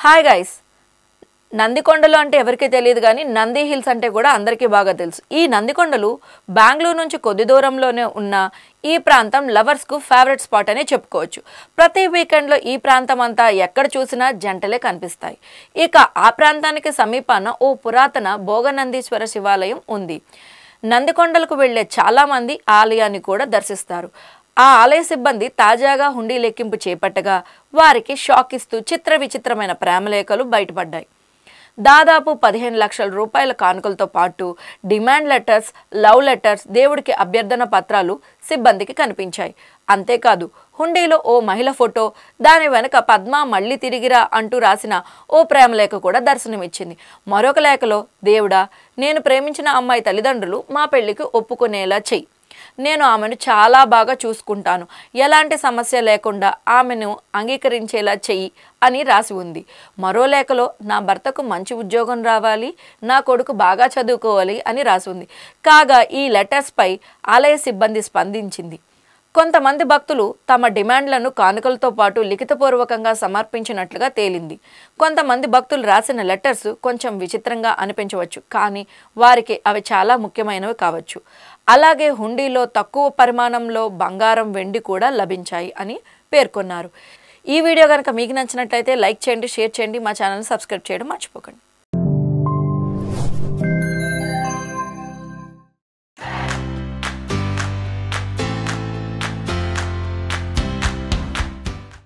Hi guys, నందికొండలు అంటే ఎవరికి తెలియదు కానీ నంది హిల్స్ అంటే కూడా అందరికీ బాగా తెలుసు. ఈ నందికొండలు బెంగళూరు నుంచి కొద్ది దూరంలోనే ఉన్న ఈ ప్రాంతం లవర్స్కు ఫేవరెట్ స్పాట్ అనే చెప్పుకోవచ్చు. ప్రతి వీకెండ్లో ఈ ప్రాంతం అంతా ఎక్కడ చూసినా జంటలే కనిపిస్తాయి. ఇక ఆ ప్రాంతానికి సమీపాన ఓ పురాతన భోగనందీశ్వర శివాలయం ఉంది. నందికొండలకు వెళ్లే చాలామంది ఆలయాన్ని కూడా దర్శిస్తారు. ఆ ఆలయ సిబ్బంది తాజాగా హుండీ లెక్కింపు చేపట్టగా వారికి షాక్ ఇస్తూ చిత్ర విచిత్రమైన ప్రేమలేఖలు బయటపడ్డాయి. దాదాపు 15 లక్షల రూపాయల కానుకలతో పాటు డిమాండ్ లెటర్స్, లవ్ లెటర్స్, దేవుడికి అభ్యర్థన పత్రాలు సిబ్బందికి కనిపించాయి. అంతేకాదు హుండీలో ఓ మహిళ ఫోటో, దాని వెనుక పద్మ మళ్ళీ తిరిగిరా అంటూ రాసిన ఓ ప్రేమలేఖ కూడా దర్శనమిచ్చింది. మరొక లేఖలో, దేవుడా, నేను ప్రేమించిన అమ్మాయి తల్లిదండ్రులు మా పెళ్లికి ఒప్పుకునేలా చెయ్యి. నేను ఆమెను చాలా బాగా చూసుకుంటాను. ఎలాంటి సమస్య లేకుండా ఆమెను అంగీకరించేలా చెయ్యి అని రాసి ఉంది. మరో లేఖలో, నా భర్తకు మంచి ఉద్యోగం రావాలి, నా కొడుకు బాగా చదువుకోవాలి అని రాసి ఉంది. కాగా ఈ లెటర్స్పై ఆలయ సిబ్బంది స్పందించింది. కొంతమంది భక్తులు తమ డిమాండ్లను కానుకలతో పాటు లిఖితపూర్వకంగా సమర్పించినట్లుగా తేలింది. కొంతమంది భక్తులు రాసిన లెటర్స్ కొంచెం విచిత్రంగా అనిపించవచ్చు, కానీ వారికి అవి చాలా ముఖ్యమైనవి కావచ్చు. అలాగే హుండీలో తక్కువ పరిమాణంలో బంగారం, వెండి కూడా లభించాయి అని పేర్కొన్నారు. ఈ వీడియో కనుక మీకు నచ్చినట్లయితే లైక్ చేయండి, షేర్ చేయండి, మా ఛానల్ని సబ్స్క్రైబ్ చేయడం మర్చిపోకండి.